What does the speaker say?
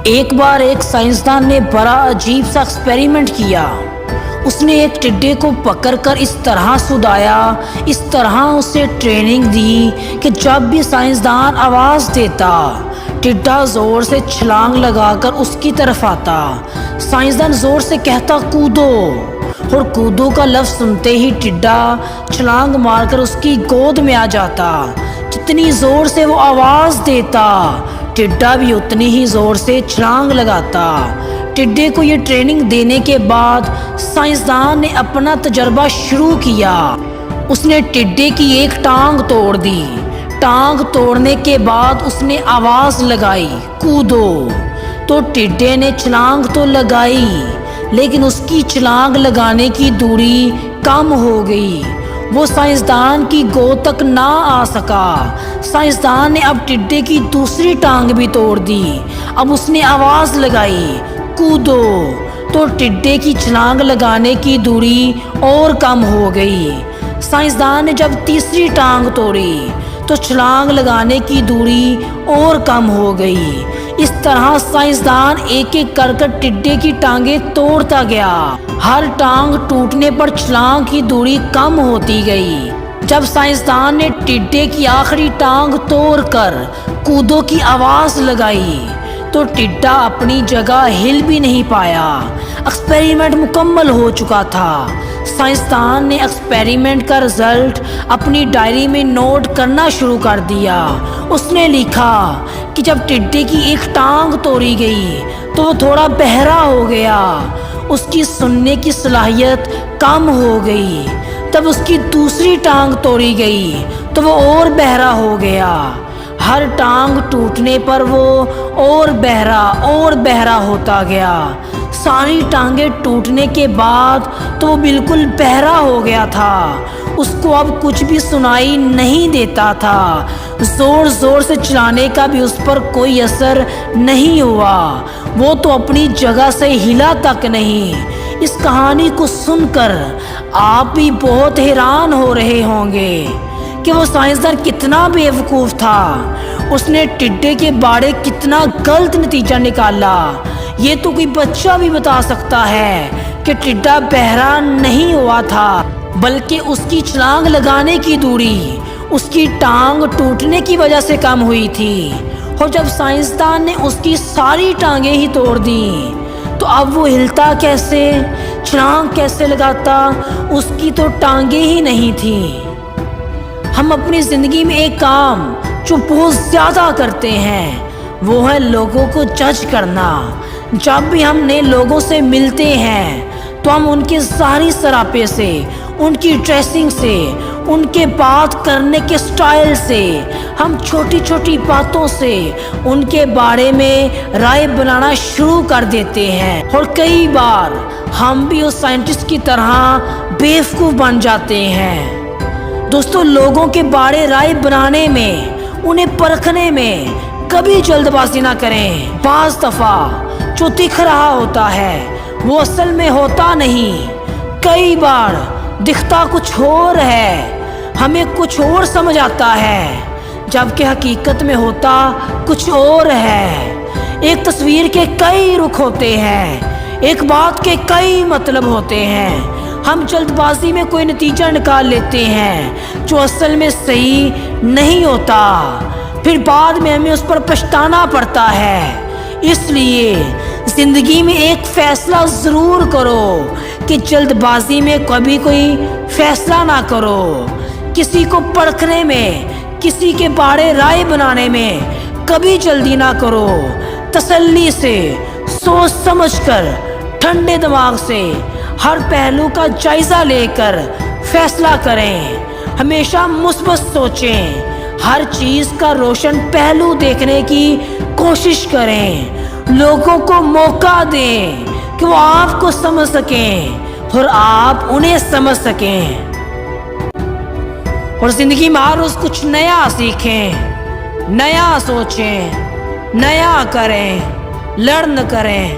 ایک بار ایک سائنسدان نے بڑا عجیب سا ایکسپیریمنٹ کیا۔ اس نے ایک ٹڈے کو پکڑ کر اس طرح سدایا، اس طرح اسے ٹریننگ دی کہ جب بھی سائنسدان آواز دیتا ٹڈا زور سے چھلانگ لگا کر اس کی طرف آتا۔ سائنسدان زور سے کہتا کودو، اور کودو کا لفظ سنتے ہی ٹڈا چھلانگ مار کر اس کی گود میں آ جاتا۔ جتنی زور سے وہ آواز دیتا ٹڈا بھی اتنی ہی زور سے چھلانگ لگاتا۔ ٹڈے کو یہ ٹریننگ دینے کے بعد سائنسدان نے اپنا تجربہ شروع کیا۔ اس نے ٹڈے کی ایک ٹانگ توڑ دی۔ ٹانگ توڑنے کے بعد اس نے آواز لگائی کودو، تو ٹڈے نے چھلانگ تو لگائی لیکن اس کی چھلانگ لگانے کی دوری کم ہو گئی۔ وہ سائنسدان کی گود تک نہ آ سکا۔ سائنسدان نے اب ٹڈے کی دوسری ٹانگ بھی توڑ دی۔ اب اس نے آواز لگائی کودو، تو ٹڈے کی چھلانگ لگانے کی دوری اور کم ہو گئی۔ سائنسدان نے جب تیسری ٹانگ توڑی تو چھلانگ لگانے کی دوری اور کم ہو گئی۔ اس طرح سائنسدان ایک ایک کر ٹڈے کی ٹانگیں توڑتا گیا۔ ہر ٹانگ ٹوٹنے پر چھلانگ کی دوری کم ہوتی گئی۔ جب سائنسدان نے ٹڈے کی آخری ٹانگ توڑ کر کودو کی آواز لگائی تو ٹڈا اپنی جگہ ہل بھی نہیں پایا۔ ایکسپیریمنٹ مکمل ہو چکا تھا۔ سائنسدان نے ایکسپیریمنٹ کا رزلٹ اپنی ڈائری میں نوٹ کرنا شروع کر دیا۔ اس نے لکھا کہ جب ٹڈے کی ایک ٹانگ توڑی گئی تو وہ تھوڑا بہرا ہو گیا۔ اس کی سننے کی صلاحیت کم ہو گئی۔ تب اس کی دوسری ٹانگ توڑی گئی تو وہ اور بہرا ہو گیا۔ ہر ٹانگ ٹوٹنے پر وہ اور بہرا ہوتا گیا۔ ساری ٹانگیں ٹوٹنے کے بعد تو وہ بالکل بہرا ہو گیا تھا۔ اس کو اب کچھ بھی سنائی نہیں دیتا تھا۔ زور زور سے چلانے کا بھی اس پر کوئی اثر نہیں ہوا۔ وہ تو اپنی جگہ سے ہلا تک نہیں۔ اس کہانی کو سن کر آپ بھی بہت حیران ہو رہے ہوں گے کہ وہ سائنسدان کتنا بیوقوف تھا۔ اس نے ٹڈے کے بارے کتنا غلط نتیجہ نکالا۔ یہ تو کوئی بچہ بھی بتا سکتا ہے کہ ٹڈا بہرا نہیں ہوا تھا، بلکہ اس کی چھلانگ لگانے کی دوری اس کی ٹانگ ٹوٹنے کی وجہ سے کم ہوئی تھی۔ اور جب سائنسدان نے اس کی ساری ٹانگیں ہی توڑ دیں تو اب وہ ہلتا کیسے، چھلانگ کیسے لگاتا؟ اس کی تو ٹانگیں ہی نہیں تھیں۔ ہم اپنی زندگی میں ایک کام جو بہت زیادہ کرتے ہیں وہ ہے لوگوں کو جج کرنا۔ جب بھی ہم نئے لوگوں سے ملتے ہیں تو ہم ان کے ظاہری سراپے سے، ان کی ڈریسنگ سے، ان کے بات کرنے کے سٹائل سے، ہم چھوٹی چھوٹی باتوں سے ان کے بارے میں رائے بنانا شروع کر دیتے ہیں۔ اور کئی بار ہم بھی اس سائنٹسٹ کی طرح بیوقوف بن جاتے ہیں۔ دوستو، لوگوں کے بارے رائے بنانے میں، انہیں پرکھنے میں کبھی جلد بازی نہ کریں۔ بعض دفعہ جو دکھ رہا ہوتا ہے وہ اصل میں ہوتا نہیں۔ کئی بار دکھتا کچھ اور ہے، ہمیں کچھ اور سمجھ آتا ہے، جبکہ حقیقت میں ہوتا کچھ اور ہے۔ ایک تصویر کے کئی رخ ہوتے ہیں، ایک بات کے کئی مطلب ہوتے ہیں۔ ہم جلد بازی میں کوئی نتیجہ نکال لیتے ہیں جو اصل میں صحیح نہیں ہوتا، پھر بعد میں ہمیں اس پر پچھتانا پڑتا ہے۔ اس لیے زندگی میں ایک فیصلہ ضرور کرو کہ جلد بازی میں کبھی کوئی فیصلہ نہ کرو۔ کسی کو پرکھنے میں، کسی کے بارے رائے بنانے میں کبھی جلدی نہ کرو۔ تسلی سے، سوچ سمجھ کر، ٹھنڈے دماغ سے ہر پہلو کا جائزہ لے کر فیصلہ کریں۔ ہمیشہ مثبت سوچیں، ہر چیز کا روشن پہلو دیکھنے کی کوشش کریں۔ لوگوں کو موقع دیں کہ وہ آپ کو سمجھ سکیں اور آپ انہیں سمجھ سکیں، اور زندگی میں ہر روز کچھ نیا سیکھیں، نیا سوچیں، نیا کریں، لڑ نہ کریں۔